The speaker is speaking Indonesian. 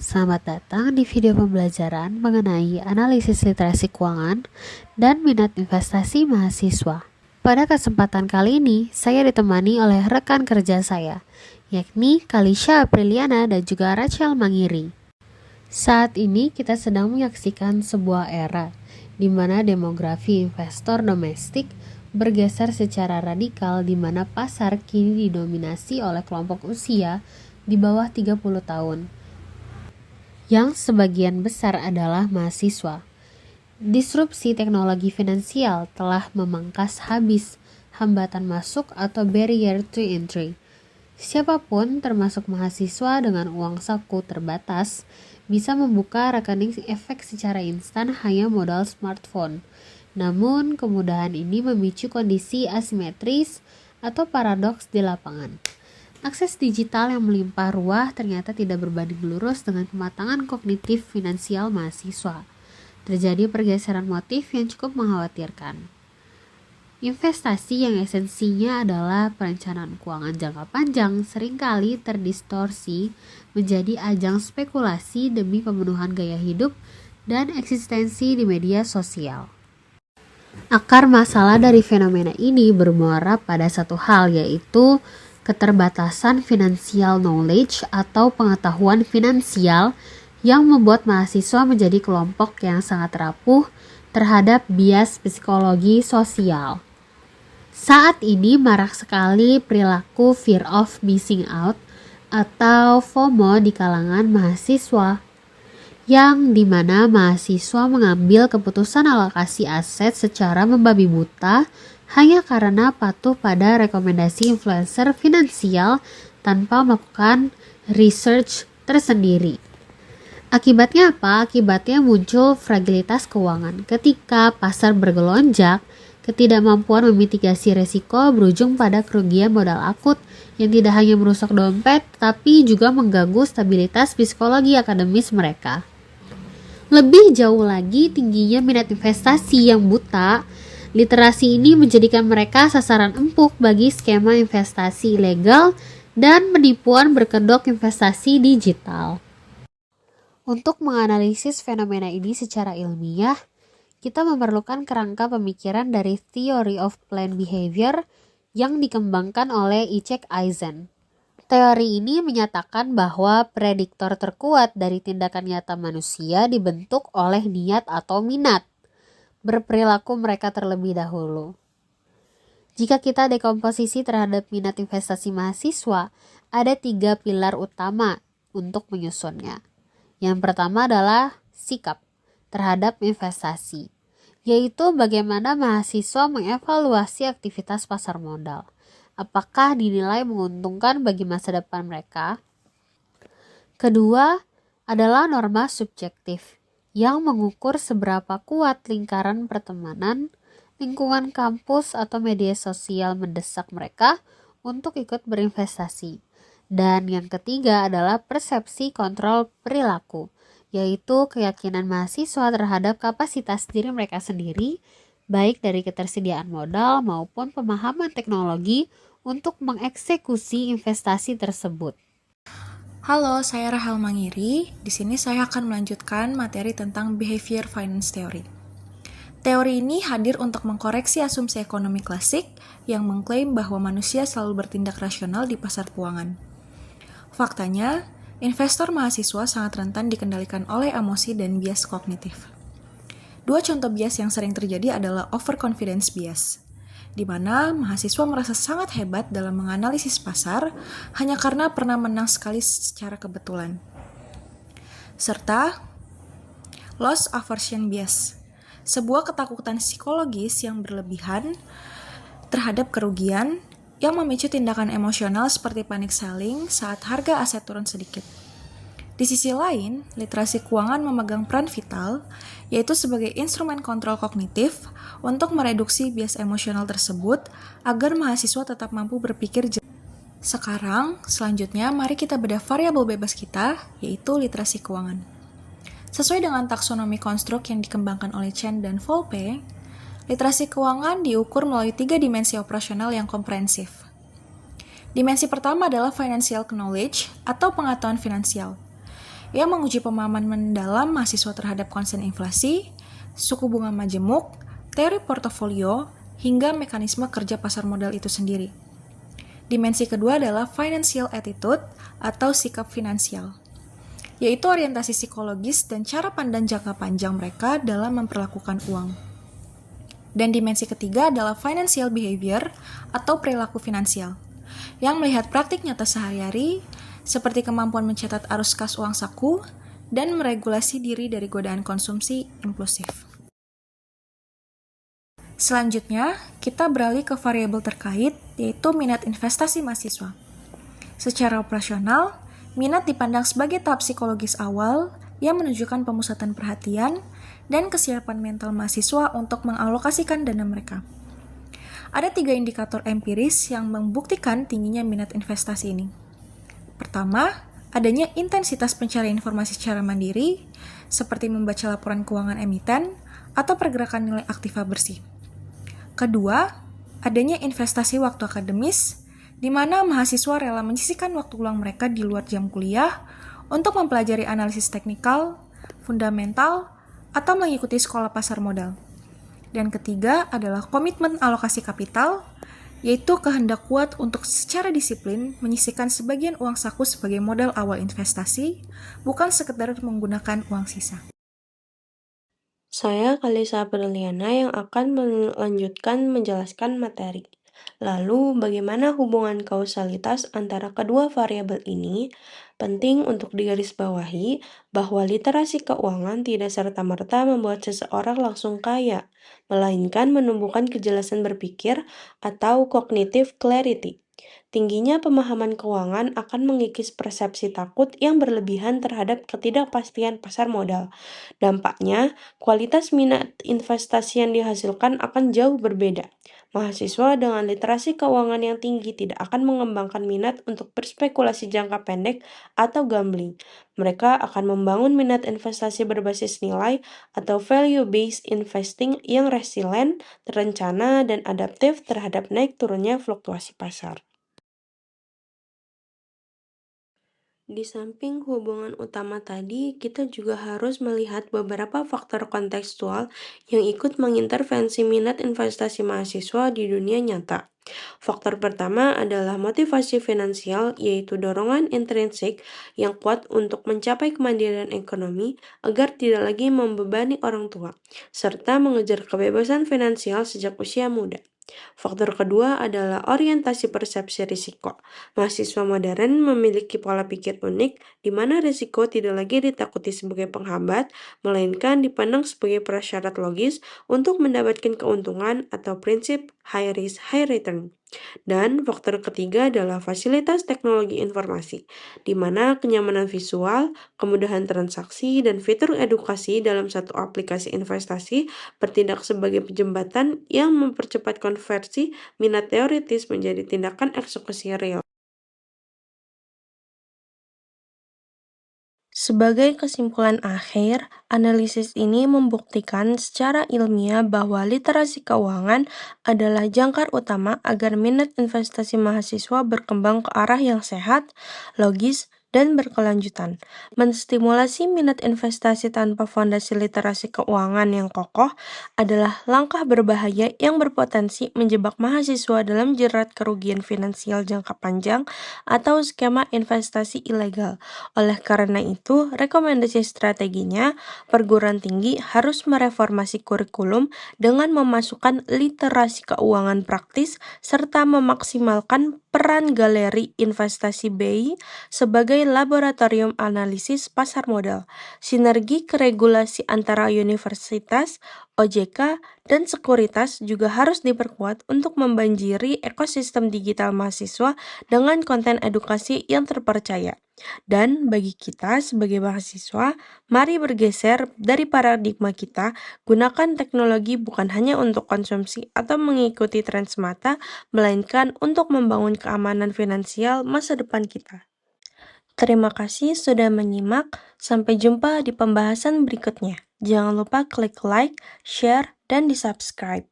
Selamat datang di video pembelajaran mengenai analisis literasi keuangan dan minat investasi mahasiswa. Pada kesempatan kali ini, saya ditemani oleh rekan kerja saya, yakni Kalisha Apriliana dan juga Rachel Mangiri. Saat ini kita sedang menyaksikan sebuah era di mana demografi investor domestik bergeser secara radikal, di mana pasar kini didominasi oleh kelompok usia di bawah 30 tahun, yang sebagian besar adalah mahasiswa. Disrupsi teknologi finansial telah memangkas habis hambatan masuk atau barrier to entry. Siapapun, termasuk mahasiswa dengan uang saku terbatas, bisa membuka rekening efek secara instan hanya modal smartphone. Namun, kemudahan ini memicu kondisi asimetris atau paradoks di lapangan. Akses digital yang melimpah ruah ternyata tidak berbanding lurus dengan kematangan kognitif finansial mahasiswa. Terjadi pergeseran motif yang cukup mengkhawatirkan. Investasi yang esensinya adalah perencanaan keuangan jangka panjang seringkali terdistorsi menjadi ajang spekulasi demi pemenuhan gaya hidup dan eksistensi di media sosial. Akar masalah dari fenomena ini bermuara pada satu hal, yaitu keterbatasan financial knowledge atau pengetahuan finansial yang membuat mahasiswa menjadi kelompok yang sangat rapuh terhadap bias psikologi sosial. Saat ini marak sekali perilaku fear of missing out atau FOMO di kalangan mahasiswa, yang dimana mahasiswa mengambil keputusan alokasi aset secara membabi buta hanya karena patuh pada rekomendasi influencer finansial tanpa melakukan research tersendiri. Akibatnya apa? Akibatnya muncul fragilitas keuangan. Ketika pasar bergelonjak, ketidakmampuan memitigasi resiko berujung pada kerugian modal akut yang tidak hanya merusak dompet, tapi juga mengganggu stabilitas psikologi akademis mereka. Lebih jauh lagi, tingginya minat investasi yang buta. Literasi ini menjadikan mereka sasaran empuk bagi skema investasi ilegal dan penipuan berkedok investasi digital. Untuk menganalisis fenomena ini secara ilmiah, kita memerlukan kerangka pemikiran dari Theory of Planned Behavior yang dikembangkan oleh Icek Eisen. Teori ini menyatakan bahwa prediktor terkuat dari tindakan nyata manusia dibentuk oleh niat atau minat berperilaku mereka terlebih dahulu. Jika kita dekomposisi terhadap minat investasi mahasiswa, ada 3 pilar utama untuk menyusunnya. Yang pertama adalah sikap terhadap investasi, yaitu bagaimana mahasiswa mengevaluasi aktivitas pasar modal. Apakah dinilai menguntungkan bagi masa depan mereka? Kedua adalah norma subjektif, yang mengukur seberapa kuat lingkaran pertemanan, lingkungan kampus atau media sosial mendesak mereka untuk ikut berinvestasi. Dan yang ketiga adalah persepsi kontrol perilaku, yaitu keyakinan mahasiswa terhadap kapasitas diri mereka sendiri, baik dari ketersediaan modal maupun pemahaman teknologi untuk mengeksekusi investasi tersebut. Halo, saya Rahel Mangiri. Di sini saya akan melanjutkan materi tentang Behavior Finance Theory. Teori ini hadir untuk mengkoreksi asumsi ekonomi klasik yang mengklaim bahwa manusia selalu bertindak rasional di pasar keuangan. Faktanya, investor mahasiswa sangat rentan dikendalikan oleh emosi dan bias kognitif. 2 contoh bias yang sering terjadi adalah overconfidence bias, di mana mahasiswa merasa sangat hebat dalam menganalisis pasar hanya karena pernah menang sekali secara kebetulan. Serta loss aversion bias, sebuah ketakutan psikologis yang berlebihan terhadap kerugian yang memicu tindakan emosional seperti panic selling saat harga aset turun sedikit. Di sisi lain, literasi keuangan memegang peran vital, yaitu sebagai instrumen kontrol kognitif untuk mereduksi bias emosional tersebut agar mahasiswa tetap mampu berpikir jernih. Selanjutnya, mari kita bedah variabel bebas kita, yaitu literasi keuangan. Sesuai dengan taksonomi konstruk yang dikembangkan oleh Chen dan Volpe, literasi keuangan diukur melalui 3 dimensi operasional yang komprehensif. Dimensi pertama adalah financial knowledge atau pengetahuan finansial. yang menguji pemahaman mendalam mahasiswa terhadap konsen inflasi, suku bunga majemuk, teori portofolio, hingga mekanisme kerja pasar modal itu sendiri. Dimensi kedua adalah financial attitude atau sikap finansial, yaitu orientasi psikologis dan cara pandang jangka panjang mereka dalam memperlakukan uang. Dan dimensi ketiga adalah financial behavior atau perilaku finansial, yang melihat praktik nyata sehari-hari seperti kemampuan mencatat arus kas uang saku dan meregulasi diri dari godaan konsumsi impulsif. Selanjutnya, kita beralih ke variabel terkait, yaitu minat investasi mahasiswa. Secara operasional, minat dipandang sebagai tahap psikologis awal yang menunjukkan pemusatan perhatian dan kesiapan mental mahasiswa untuk mengalokasikan dana mereka. Ada 3 indikator empiris yang membuktikan tingginya minat investasi ini. Pertama, adanya intensitas pencarian informasi secara mandiri, seperti membaca laporan keuangan emiten atau pergerakan nilai aktiva bersih. Kedua, adanya investasi waktu akademis, di mana mahasiswa rela menyisihkan waktu luang mereka di luar jam kuliah untuk mempelajari analisis teknikal, fundamental, atau mengikuti sekolah pasar modal. Dan ketiga adalah komitmen alokasi kapital, yaitu kehendak kuat untuk secara disiplin menyisihkan sebagian uang saku sebagai modal awal investasi, bukan sekedar menggunakan uang sisa. Saya Kalisa Berliana yang akan melanjutkan menjelaskan materi. Lalu, bagaimana hubungan kausalitas antara kedua variabel ini? Penting untuk digarisbawahi bahwa literasi keuangan tidak serta-merta membuat seseorang langsung kaya, melainkan menumbuhkan kejelasan berpikir atau cognitive clarity. Tingginya pemahaman keuangan akan mengikis persepsi takut yang berlebihan terhadap ketidakpastian pasar modal. Dampaknya, kualitas minat investasi yang dihasilkan akan jauh berbeda. Mahasiswa dengan literasi keuangan yang tinggi tidak akan mengembangkan minat untuk berspekulasi jangka pendek atau gambling. Mereka akan membangun minat investasi berbasis nilai atau value-based investing yang resilient, terencana, dan adaptif terhadap naik turunnya fluktuasi pasar. Di samping hubungan utama tadi, kita juga harus melihat beberapa faktor kontekstual yang ikut mengintervensi minat investasi mahasiswa di dunia nyata. Faktor pertama adalah motivasi finansial, yaitu dorongan intrinsik yang kuat untuk mencapai kemandirian ekonomi agar tidak lagi membebani orang tua, serta mengejar kebebasan finansial sejak usia muda. Faktor kedua adalah orientasi persepsi risiko. Mahasiswa modern memiliki pola pikir unik di mana risiko tidak lagi ditakuti sebagai penghambat, melainkan dipandang sebagai prasyarat logis untuk mendapatkan keuntungan atau prinsip high risk, high return. Dan faktor ketiga adalah fasilitas teknologi informasi, di mana kenyamanan visual, kemudahan transaksi, dan fitur edukasi dalam satu aplikasi investasi bertindak sebagai jembatan yang mempercepat konversi minat teoritis menjadi tindakan eksekusi real. Sebagai kesimpulan akhir, analisis ini membuktikan secara ilmiah bahwa literasi keuangan adalah jangkar utama agar minat investasi mahasiswa berkembang ke arah yang sehat, logis, dan berkelanjutan. Menstimulasi minat investasi tanpa fondasi literasi keuangan yang kokoh adalah langkah berbahaya yang berpotensi menjebak mahasiswa dalam jerat kerugian finansial jangka panjang atau skema investasi ilegal. Oleh karena itu, rekomendasi strateginya, perguruan tinggi harus mereformasi kurikulum dengan memasukkan literasi keuangan praktis serta memaksimalkan peran galeri investasi BI sebagai laboratorium analisis pasar modal. Sinergi keregulasi antara universitas, OJK, dan sekuritas juga harus diperkuat untuk membanjiri ekosistem digital mahasiswa dengan konten edukasi yang terpercaya. Dan bagi kita sebagai mahasiswa, mari bergeser dari paradigma kita, gunakan teknologi bukan hanya untuk konsumsi atau mengikuti tren semata, melainkan untuk membangun keamanan finansial masa depan kita. Terima kasih sudah menyimak, sampai jumpa di pembahasan berikutnya. Jangan lupa klik like, share, dan di subscribe.